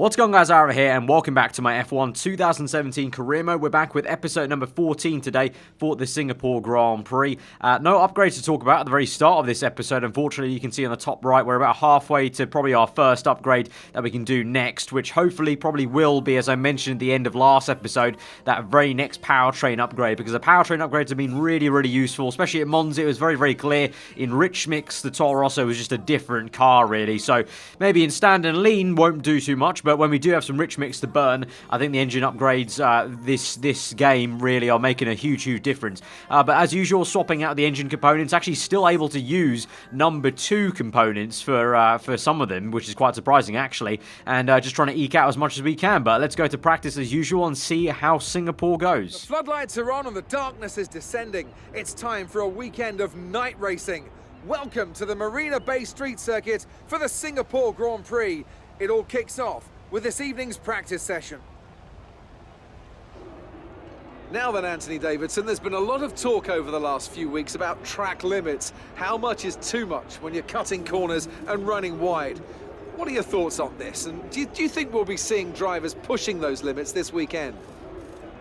What's going on, guys? Aarava here, and welcome back to my F1 2017 career mode. We're back with episode number 14 today for the Singapore Grand Prix. No upgrades to talk about at the very start of this episode. Unfortunately, you can see on the top right, we're about halfway to probably our first upgrade that we can do next, which hopefully probably will be, as I mentioned at the end of last episode, that very next powertrain upgrade, because the powertrain upgrades have been really useful, especially at Monza. It was very clear. In Rich Mix, the Toro Rosso was just a different car, really. So maybe in stand and lean won't do too much, but when we do have some rich mix to burn, I think the engine upgrades this game really are making a huge difference. But as usual, swapping out the engine components, actually still able to use number 2 components for some of them, which is quite surprising actually, and just trying to eke out as much as we can. But let's go to practice as usual and see how Singapore goes. The floodlights are on and the darkness is descending. It's time for a weekend of night racing. Welcome to the Marina Bay Street Circuit for the Singapore Grand Prix. It all kicks off with this evening's practice session. Now then, Anthony Davidson, there's been a lot of talk over the last few weeks about track limits. How much is too much when you're cutting corners and running wide? What are your thoughts on this? And do you think we'll be seeing drivers pushing those limits this weekend?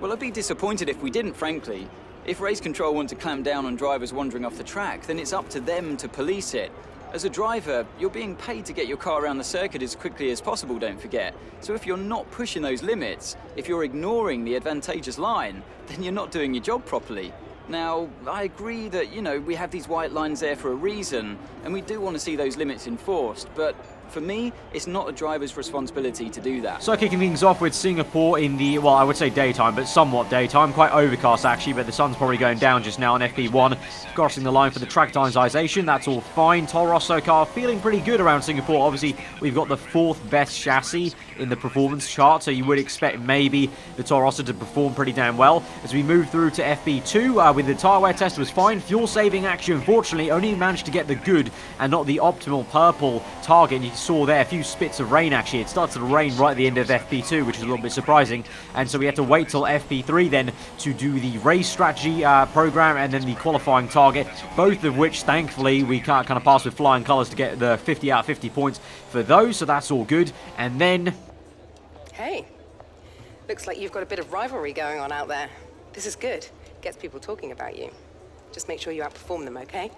Well, I'd be disappointed if we didn't, frankly. If race control want to clamp down on drivers wandering off the track, then it's up to them to police it. As a driver, you're being paid to get your car around the circuit as quickly as possible, don't forget. So if you're not pushing those limits, if you're ignoring the advantageous line, then you're not doing your job properly. Now, I agree that, we have these white lines there for a reason, and we do want to see those limits enforced, but for me, it's not a driver's responsibility to do that. So kicking things off with Singapore in the, well, I would say daytime, but somewhat daytime. Quite overcast, actually, but the sun's probably going down just now on FP1. Crossing the line for the track timeization. That's all fine. Toro Rosso car feeling pretty good around Singapore. Obviously, we've got the 4th best chassis in the performance chart, so you would expect maybe the Toro Rosso to perform pretty damn well. As we move through to FP2, with the tyre wear test was fine. Fuel saving actually, unfortunately, only managed to get the good and not the optimal purple target. And you saw there a few spits of rain actually. It started to rain right at the end of FP2, which is a little bit surprising, and so we had to wait till FP3 then to do the race strategy program and then the qualifying target, both of which thankfully we can't kind of pass with flying colours to get the 50 out of 50 points for those, so that's all good. And then hey, looks like you've got a bit of rivalry going on out there. This is good. Gets people talking about you. Just make sure you outperform them, okay?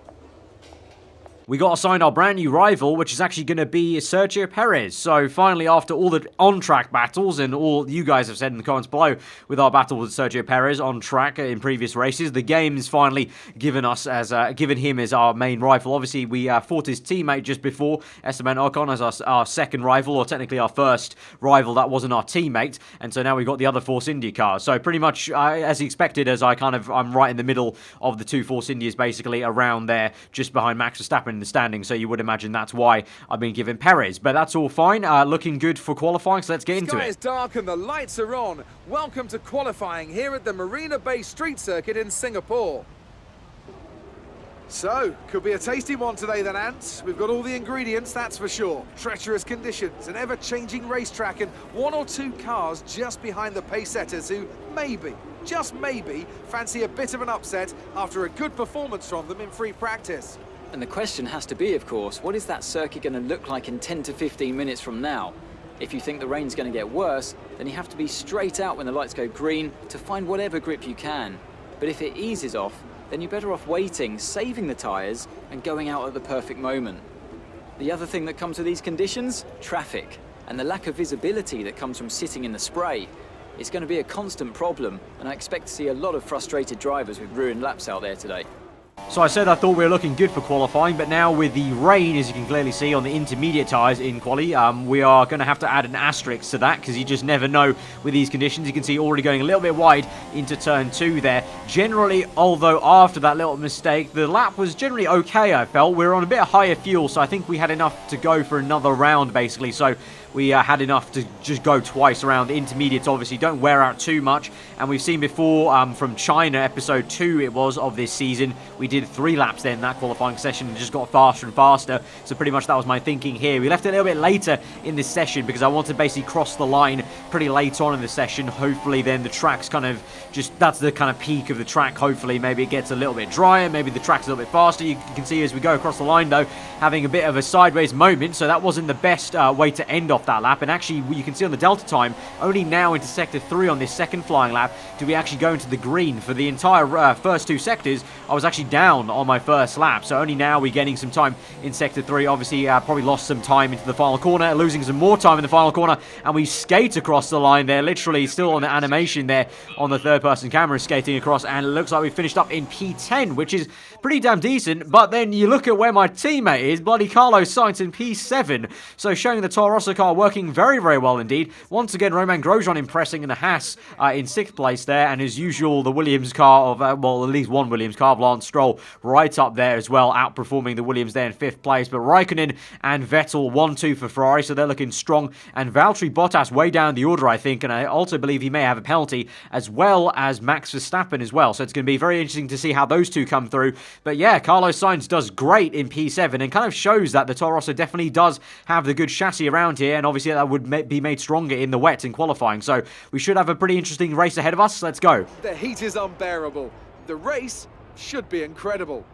we got assigned our brand new rival, which is actually going to be Sergio Perez. So finally, after all the on-track battles, and all you guys have said in the comments below with our battle with Sergio Perez on track in previous races, the game is finally given him as our main rival. Obviously, we fought his teammate just before, Esteban Ocon, as our second rival, or technically our first rival that wasn't our teammate. And so now we've got the other Force India cars. So pretty much as expected, as I'm right in the middle of the 2 Force Indias, basically around there, just behind Max Verstappen in the standing. So you would imagine that's why I've been given Perez. But that's all fine. Looking good for qualifying, so let's get into it. The sky is dark and the lights are on. Welcome to qualifying here at the Marina Bay Street Circuit in Singapore. So, could be a tasty one today then, Ants. We've got all the ingredients, that's for sure. Treacherous conditions, an ever-changing racetrack, and 1 or 2 cars just behind the pace setters who maybe, just maybe, fancy a bit of an upset after a good performance from them in free practice. And the question has to be, of course, what is that circuit going to look like in 10 to 15 minutes from now? If you think the rain's going to get worse, then you have to be straight out when the lights go green to find whatever grip you can. But if it eases off, then you're better off waiting, saving the tyres, and going out at the perfect moment. The other thing that comes with these conditions? Traffic, and the lack of visibility that comes from sitting in the spray. It's going to be a constant problem, and I expect to see a lot of frustrated drivers with ruined laps out there today. So I said I thought we were looking good for qualifying, but now with the rain, as you can clearly see on the intermediate tyres in quali, we are going to have to add an asterisk to that, because you just never know with these conditions. You can see already going a little bit wide into turn 2 there. Generally, although after that little mistake, the lap was generally okay, I felt. We were on a bit higher fuel, so I think we had enough to go for another round, basically. So we had enough to just go twice around. The intermediates obviously don't wear out too much, and we've seen before from China, episode 2 it was of this season, we did 3 laps then that qualifying session and just got faster and faster. So pretty much that was my thinking here. We left it a little bit later in this session because I wanted to basically cross the line pretty late on in the session. Hopefully then the track's kind of just, that's the kind of peak of the track. Hopefully maybe it gets a little bit drier, maybe the track's a little bit faster. You can see as we go across the line though, having a bit of a sideways moment, so that wasn't the best way to end off off that lap, and actually you can see on the delta time, only now into sector 3 on this second flying lap do we actually go into the green. For the entire first 2 sectors, I was actually down on my first lap, so only now we're getting some time in sector 3. Obviously, probably lost some time into the final corner, losing some more time in the final corner, and we skate across the line there, literally still on the animation there on the third-person camera, skating across, and it looks like we finished up in P10, which is pretty damn decent. But then you look at where my teammate is, bloody Carlos Sainz in P7, so showing the Toro Rosso car working very, very well indeed. Once again, Romain Grosjean impressing in the Haas in 6th place there, and as usual, the Williams car of, well, at least one Williams car of Lance Stroll right up there as well, outperforming the Williams there in 5th place. But Raikkonen and Vettel 1-2 for Ferrari, so they're looking strong, and Valtteri Bottas way down the order, I think, and I also believe he may have a penalty, as well as Max Verstappen as well, so it's going to be very interesting to see how those two come through. But yeah, Carlos Sainz does great in P7 and kind of shows that the Toro Rosso definitely does have the good chassis around here, and obviously that would be made stronger in the wet in qualifying, so we should have a pretty interesting race ahead of us. Let's go. The heat is unbearable. The race should be incredible.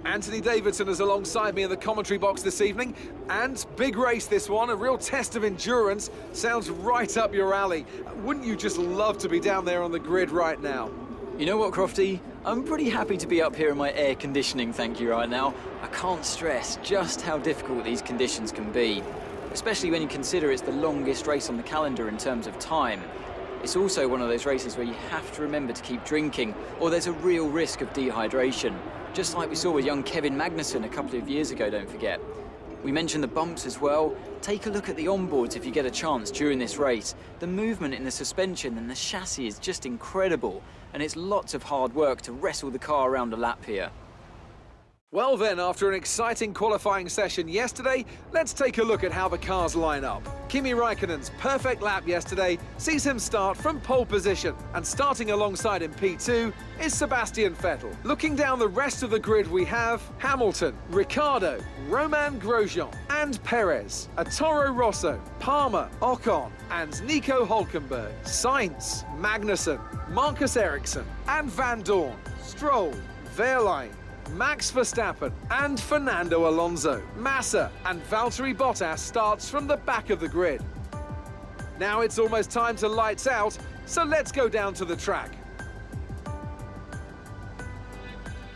Anthony Davidson is alongside me in the commentary box this evening, and big race this one, a real test of endurance. Sounds right up your alley. Wouldn't you just love to be down there on the grid right now? You know what, Crofty? I'm pretty happy to be up here in my air conditioning, thank you, right now. I can't stress just how difficult these conditions can be, especially when you consider it's the longest race on the calendar in terms of time. It's also one of those races where you have to remember to keep drinking, or there's a real risk of dehydration. Just like we saw with young Kevin Magnussen a couple of years ago, don't forget. We mentioned the bumps as well. Take a look at the onboards if you get a chance during this race. The movement in the suspension and the chassis is just incredible, and it's lots of hard work to wrestle the car around a lap here. Well then, after an exciting qualifying session yesterday, let's take a look at how the cars line up. Kimi Raikkonen's perfect lap yesterday sees him start from pole position, and starting alongside in P2 is Sebastian Vettel. Looking down the rest of the grid, we have Hamilton, Ricciardo, Romain Grosjean and Perez, a Toro Rosso, Palmer, Ocon and Nico Hülkenberg, Sainz, Magnussen, Marcus Ericsson and Van Dorn, Stroll, Wehrlein, Max Verstappen and Fernando Alonso. Massa and Valtteri Bottas starts from the back of the grid. Now it's almost time to lights out, so let's go down to the track.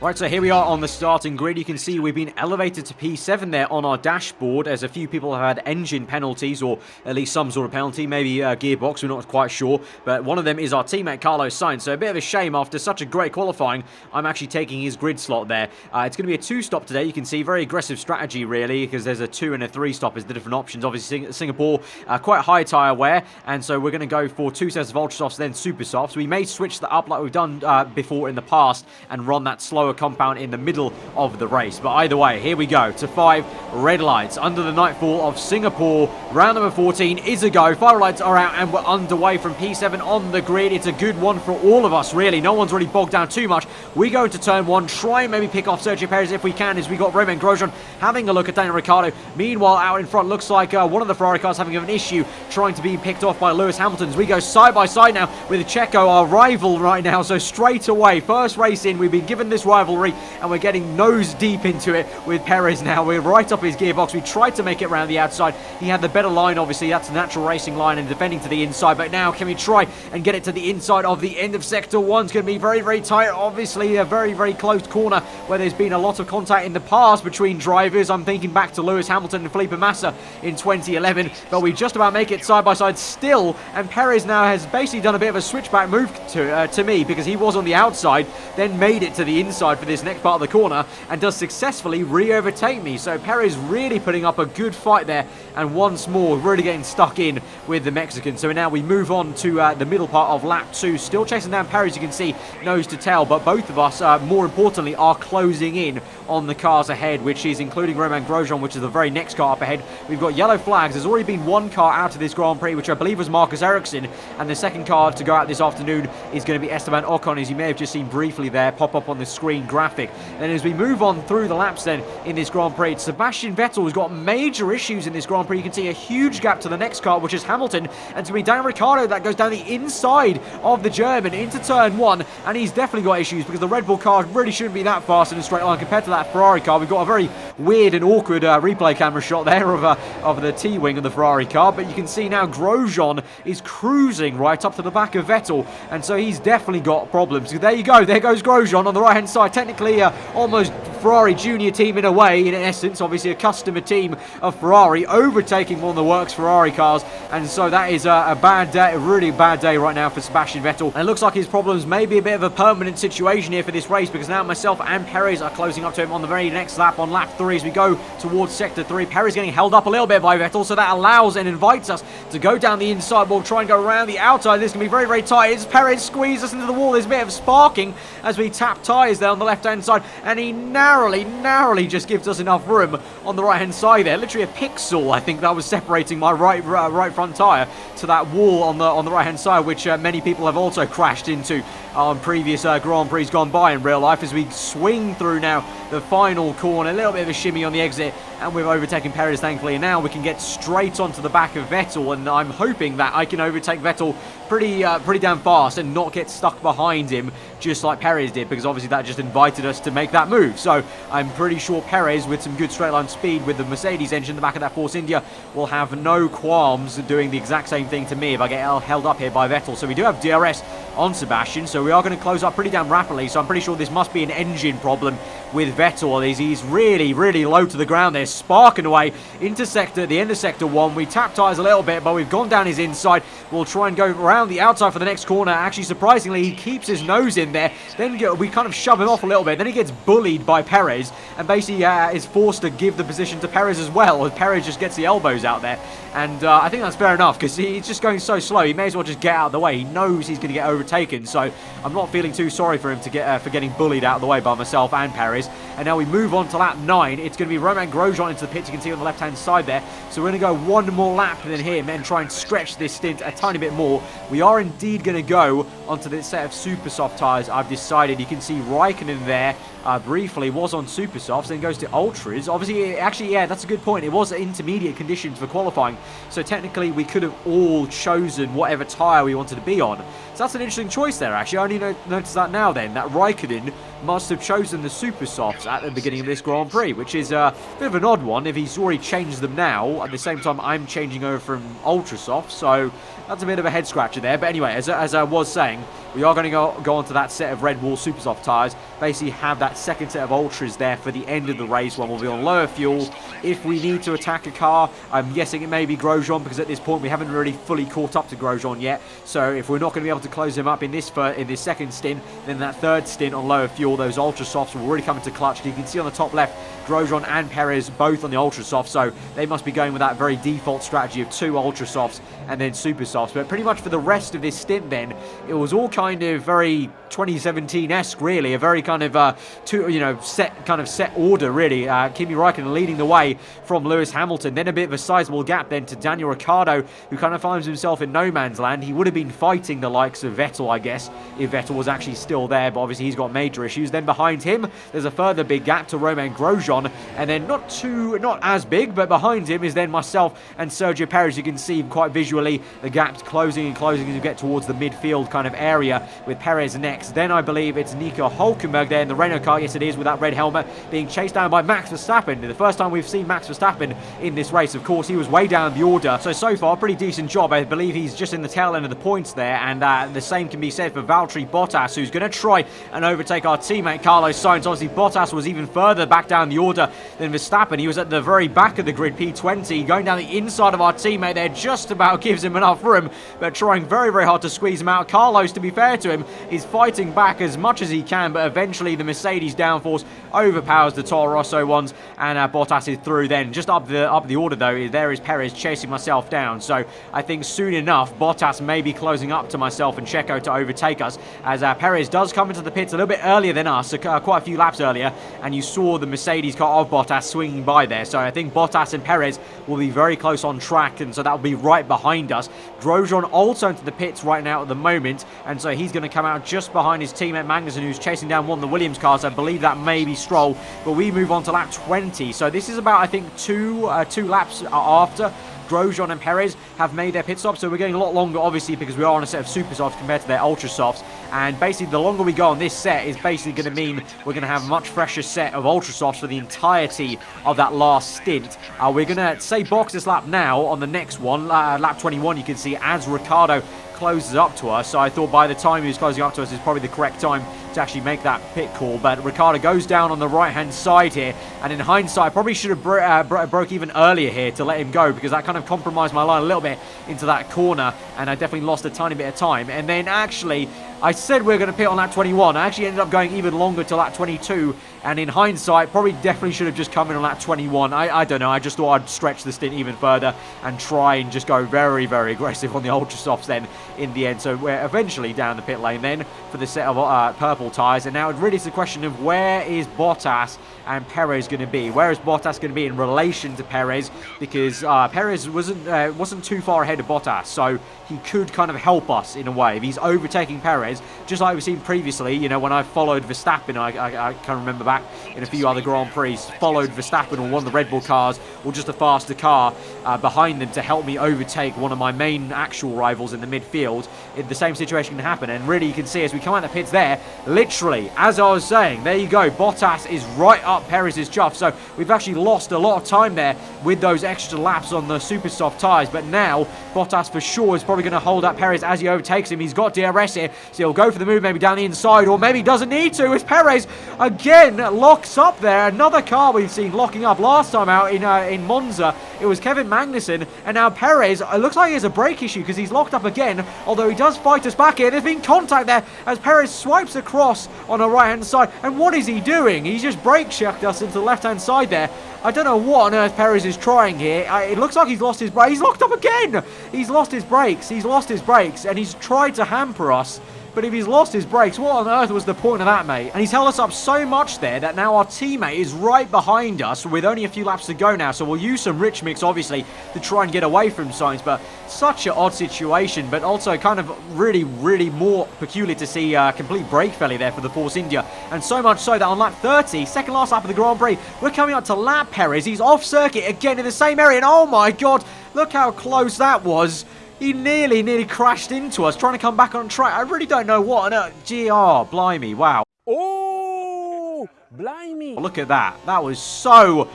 Right, so here we are on the starting grid. You can see we've been elevated to P7 there on our dashboard, as a few people have had engine penalties, or at least some sort of penalty, maybe Gearbox, we're not quite sure, but one of them is our teammate Carlos Sainz, so a bit of a shame after such a great qualifying, I'm actually taking his grid slot there. It's going to be a 2-stop today. You can see very aggressive strategy really, because there's a 2 and a 3-stop as the different options. Obviously Singapore, quite high tyre wear, and so we're going to go for 2 sets of ultra softs, then super softs. We may switch that up like we've done before in the past and run that slower compound in the middle of the race. But either way, here we go to 5 red lights under the nightfall of Singapore. Round number 14 is a go. 5 lights are out and we're underway from P7 on the grid. It's a good one for all of us really. No one's really bogged down too much. We go into turn 1, try and maybe pick off Sergio Perez if we can, as we got Romain Grosjean having a look at Daniel Ricciardo. Meanwhile, out in front, looks like one of the Ferrari cars having an issue trying to be picked off by Lewis Hamilton. As we go side by side now with Checo, our rival right now. So straight away, first race in, we've been given this rivalry and we're getting nose deep into it with Perez now. We're right up his gearbox. We tried to make it around the outside. He had the better line, obviously. That's a natural racing line and defending to the inside. But now can we try and get it to the inside of the end of sector 1? It's going to be very, very tight. Obviously a very, very close corner where there's been a lot of contact in the past between drivers. I'm thinking back to Lewis Hamilton and Felipe Massa in 2011. But we just about make it side by side still. And Perez now has basically done a bit of a switchback move to me, because he was on the outside, then made it to the inside for this next part of the corner and does successfully re-overtake me. So Perez really putting up a good fight there, and once more really getting stuck in with the Mexican. So now we move on to the middle part of lap 2, still chasing down Perez, you can see, nose to tail, but both of us, more importantly, are closing in on the cars ahead, which is including Romain Grosjean, which is the very next car up ahead. We've got yellow flags. There's already been one car out of this Grand Prix, which I believe was Marcus Ericsson, and the second car to go out this afternoon is going to be Esteban Ocon, as you may have just seen briefly there pop up on the screen graphic. And as we move on through the laps then in this Grand Prix, Sebastian Vettel has got major issues in this Grand Prix. You can see a huge gap to the next car, which is Hamilton, and it's going to be Daniel Ricciardo that goes down the inside of the German into turn 1, and he's definitely got issues because the Red Bull car really shouldn't be that fast in a straight line compared to that that Ferrari car. We've got a very weird and awkward replay camera shot there of the T-wing of the Ferrari car, but you can see now Grosjean is cruising right up to the back of Vettel, and so he's definitely got problems. There you go, there goes Grosjean on the right-hand side, technically almost Ferrari junior team in a way, in essence, obviously a customer team of Ferrari, overtaking one of the works Ferrari cars, and so that is a bad day, a really bad day right now for Sebastian Vettel, and it looks like his problems may be a bit of a permanent situation here for this race, because now myself and Perez are closing up to him on the very next lap, on lap 3, as we go towards sector 3. Perez getting held up a little bit by Vettel, so that allows and invites us to go down the inside. We'll try and go around the outside. This can be very, very tight. It's Perez squeezes us into the wall. There's a bit of sparking as we tap tyres there on the left-hand side, and he narrowly just gives us enough room on the right-hand side there. Literally a pixel, I think, that was separating my right front tyre to that wall on the right-hand side, which many people have also crashed into on previous Grand Prix gone by in real life, as we swing through now the final corner. A little bit of a shimmy on the exit, and we've overtaken Perez, thankfully, and now we can get straight onto the back of Vettel, and I'm hoping that I can overtake Vettel pretty damn fast and not get stuck behind him just like Perez did, because obviously that just invited us to make that move. So I'm pretty sure Perez, with some good straight line speed with the Mercedes engine in the back of that Force India, will have no qualms doing the exact same thing to me if I get held up here by Vettel. So we do have DRS on Sebastian, so we are going to close up pretty damn rapidly, so I'm pretty sure this must be an engine problem with Vettel. He's really low to the ground there, sparking away into the end of sector 1. We tap tyres a little bit, but we've gone down his inside. We'll try and go around the outside for the next corner. Actually, surprisingly, he keeps his nose in there. Then we kind of shove him off a little bit. Then he gets bullied by Perez, and basically is forced to give the position to Perez as well, as Perez just gets the elbows out there. And I think that's fair enough, because he's just going so slow. He may as well just get out of the way. He knows he's going to get overtaken, so I'm not feeling too sorry for him to for getting bullied out of the way by myself and Perez. And now we move on to lap 9. It's going to be Romain Grosjean into the pits. You can see on the left-hand side there. So we're going to go one more lap than him and try and stretch this stint a tiny bit more. We are indeed going to go onto this set of super soft tyres. I've decided. You can see Raikkonen there briefly was on super softs, then goes to ultras. Obviously, actually, yeah, that's a good point. It was intermediate conditions for qualifying, so technically we could have all chosen whatever tyre we wanted to be on. So that's an interesting choice there, actually. I only noticed that now then, that Raikkonen must have chosen the super softs at the beginning of this Grand Prix, which is a bit of an odd one if he's already changed them now. At the same time, I'm changing over from ultra soft, so that's a bit of a head scratcher there. But anyway, as I was saying, we are going to go onto that set of Red Bull super soft tyres, basically have that second set of ultras there for the end of the race when we'll be on lower fuel. If we need to attack a car, I'm guessing it may be Grosjean, because at this point we haven't really fully caught up to Grosjean yet. So if we're not going to be able to close him up in this second stint, then that third stint on lower fuel, those ultra softs will really come into clutch. You can see on the top left, Grosjean and Perez both on the ultra softs, so they must be going with that very default strategy of 2 ultra softs and then super softs. But pretty much for the rest of this stint then, it was all kind of very 2017-esque, really, a very kind of set order, really. Kimi Raikkonen leading the way from Lewis Hamilton, then a bit of a sizable gap then to Daniel Ricciardo, who kind of finds himself in no man's land. He would have been fighting the likes of Vettel, I guess, if Vettel was actually still there, but obviously he's got major issues. Then behind him, there's a further big gap to Romain Grosjean, and then not as big, but behind him is then myself and Sergio Perez. You can see quite visually the gap's closing and closing as you get towards the midfield kind of area, with Perez next. Then I believe it's Nico Hülkenberg there in the Renault car. Yes, it is, with that red helmet, being chased down by Max Verstappen. The first time we've seen Max Verstappen in this race. Of course, he was way down the order. So far, pretty decent job. I believe he's just in the tail end of the points there, and the same can be said for Valtteri Bottas, who's going to try and overtake our teammate Carlos Sainz. Obviously, Bottas was even further back down the order than Verstappen. He was at the very back of the grid, P20, going down the inside of our teammate there. Just about gives him enough room, but trying very hard to squeeze him out. Carlos, to be fair to him, is fighting back as much as he can, but eventually the Mercedes downforce overpowers the Toro Rosso ones, and Bottas is through then. Just up the order though, there is Perez chasing myself down, so I think soon enough Bottas may be closing up to myself and Checo to overtake us, as Perez does come into the pits a little bit earlier than us, so quite a few laps earlier, and you saw the Mercedes car of Bottas swinging by there. So I think Bottas and Perez will be very close on track, and so that will be right behind us. Grosjean also into the pits right now at the moment, and so he's going to come out just behind his teammate Magnussen, who's chasing down one of the Williams cars. I believe that may be Stroll, but we move on to lap 20. So this is about, I think, two laps after Grosjean and Perez have made their pit stops, so we're getting a lot longer, obviously, because we are on a set of super softs compared to their ultra softs. And basically, the longer we go on this set is basically going to mean we're going to have a much fresher set of ultra softs for the entirety of that last stint. We're going to say box this lap now on the next one, lap 21, you can see, as Ricciardo closes up to us. So I thought by the time he was closing up to us is probably the correct time to actually make that pit call. But Ricciardo goes down on the right-hand side here, and in hindsight, probably should have broke even earlier here to let him go, because that kind of compromised my line a little bit into that corner, and I definitely lost a tiny bit of time. And then actually, I said we were going to pit on lap 21. I actually ended up going even longer to lap 22, and in hindsight, probably definitely should have just come in on lap 21. I don't know, I just thought I'd stretch the stint even further and try and just go very, very aggressive on the ultra softs then in the end. So we're eventually down the pit lane then for the set of purple tyres, and now it really is a question of where is Bottas and Perez going to be? Where is Bottas going to be in relation to Perez? Because Perez wasn't too far ahead of Bottas, so he could kind of help us in a way. If he's overtaking Perez, just like we've seen previously, you know, when I followed Verstappen, I can remember back in a few other Grand Prix, followed Verstappen or one of the Red Bull cars, or just a faster car behind them to help me overtake one of my main actual rivals in the midfield. The same situation can happen, and really you can see as we come out the pits there, literally, as I was saying, there you go, Bottas is right up Perez's chuff, so we've actually lost a lot of time there with those extra laps on the super soft tyres, but now Bottas for sure is probably going to hold up Perez as he overtakes him. He's got DRS here, so he'll go for the move maybe down the inside, or maybe doesn't need to, as Perez again locks up there. Another car we've seen locking up last time out in Monza. It was Kevin Magnussen, and now Perez, it looks like he has a brake issue because he's locked up again, although he does fight us back here. There's been contact there as Perez swipes across on the right-hand side, and what is he doing? He's just brake checked us into the left-hand side there. I don't know what on earth Perez is trying here. It looks like he's lost his brakes. He's locked up again. He's lost his brakes. He's lost his brakes, and he's tried to hamper us. But if he's lost his brakes, what on earth was the point of that, mate? And he's held us up so much there that now our teammate is right behind us with only a few laps to go now. So we'll use some rich mix, obviously, to try and get away from Sainz. But such an odd situation, but also kind of really, really more peculiar to see complete brake failure there for the Force India. And so much so that on lap 30, second last lap of the Grand Prix, we're coming up to lap Perez. He's off circuit again in the same area. And oh my God, look how close that was. He nearly crashed into us, trying to come back on track. I really don't know what on earth. GR, blimey, wow. Oh, blimey. Look at that. That was so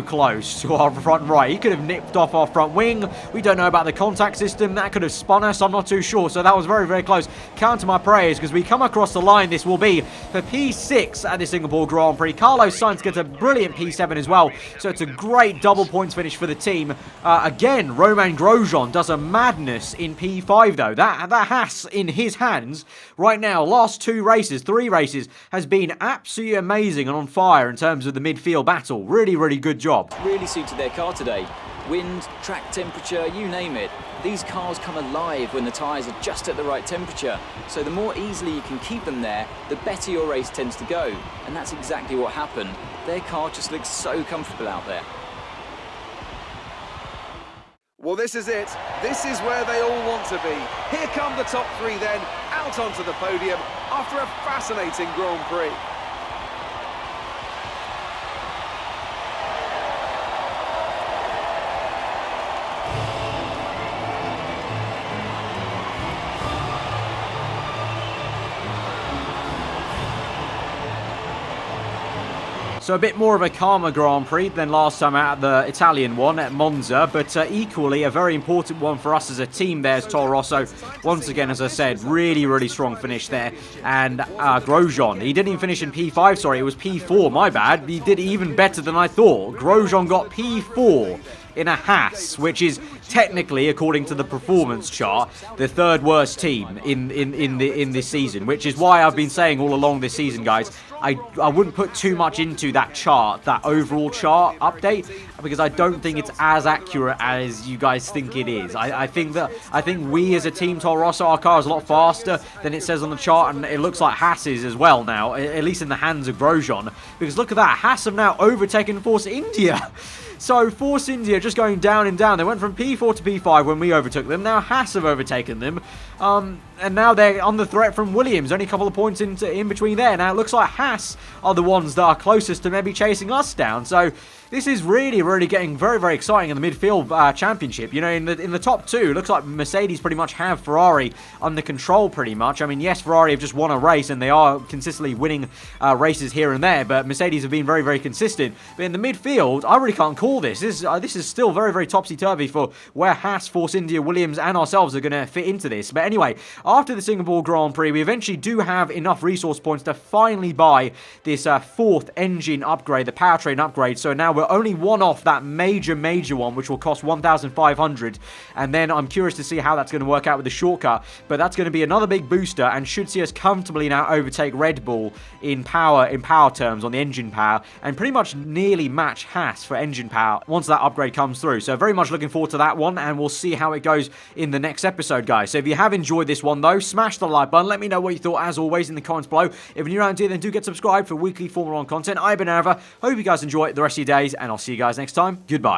close to our front right. He could have nipped off our front wing. We don't know about the contact system. That could have spun us. I'm not too sure. So that was very, very close. Counter my prayers, because we come across the line. This will be for P6 at the Singapore Grand Prix. Carlos Sainz gets a brilliant P7 as well. So it's a great double points finish for the team. Again, Romain Grosjean does a madness in P5 though. That Haas in his hands right now, last three races, has been absolutely amazing and on fire in terms of the midfield battle. Really good job. Really suited their car today. Wind, track temperature, you name it. These cars come alive when the tyres are just at the right temperature. So the more easily you can keep them there, the better your race tends to go. And that's exactly what happened. Their car just looks so comfortable out there. Well, this is it. This is where they all want to be. Here come the top three then, out onto the podium after a fascinating Grand Prix. So a bit more of a calmer Grand Prix than last time out at the Italian one at Monza, but equally a very important one for us as a team. There's Toro Rosso. Once again, as I said, really strong finish there. And Grosjean, he didn't even finish in P5, sorry, it was P4, my bad. He did even better than I thought. Grosjean got P4 in a Haas, which is technically, according to the performance chart, the third worst team in this season, which is why I've been saying all along this season, guys, I wouldn't put too much into that chart, that overall chart update, because I don't think it's as accurate as you guys think it is. I think we as a team, Toro Rosso, our car is a lot faster than it says on the chart, and it looks like Haas is as well now, at least in the hands of Grosjean, because look at that, Haas have now overtaken Force India. So Force India just going down and down. They went from P4 to P5 when we overtook them. Now Haas have overtaken them. And now they're on the threat from Williams. Only a couple of points in between there. Now it looks like Haas are the ones that are closest to maybe chasing us down. So this is really, really getting very, very exciting in the midfield championship. You know, in the top two, it looks like Mercedes pretty much have Ferrari under control pretty much. I mean, yes, Ferrari have just won a race and they are consistently winning races here and there, but Mercedes have been very, very consistent. But in the midfield, I really can't call this. This is still very, very topsy-turvy for where Haas, Force India, Williams, and ourselves are going to fit into this. But anyway, after the Singapore Grand Prix, we eventually do have enough resource points to finally buy this fourth engine upgrade, the powertrain upgrade. So now we're only one off that major one, which will cost 1,500. And then I'm curious to see how that's going to work out with the shortcut. But that's going to be another big booster and should see us comfortably now overtake Red Bull in power terms on the engine power, and pretty much nearly match Haas for engine power once that upgrade comes through. So very much looking forward to that one, and we'll see how it goes in the next episode, guys. So if you have enjoyed this one though, smash the like button. Let me know what you thought as always in the comments below. If you're new around here, then do get subscribed for weekly Formula 1 content. I've been aarava. Hope you guys enjoy the rest of your days, and I'll see you guys next time. Goodbye.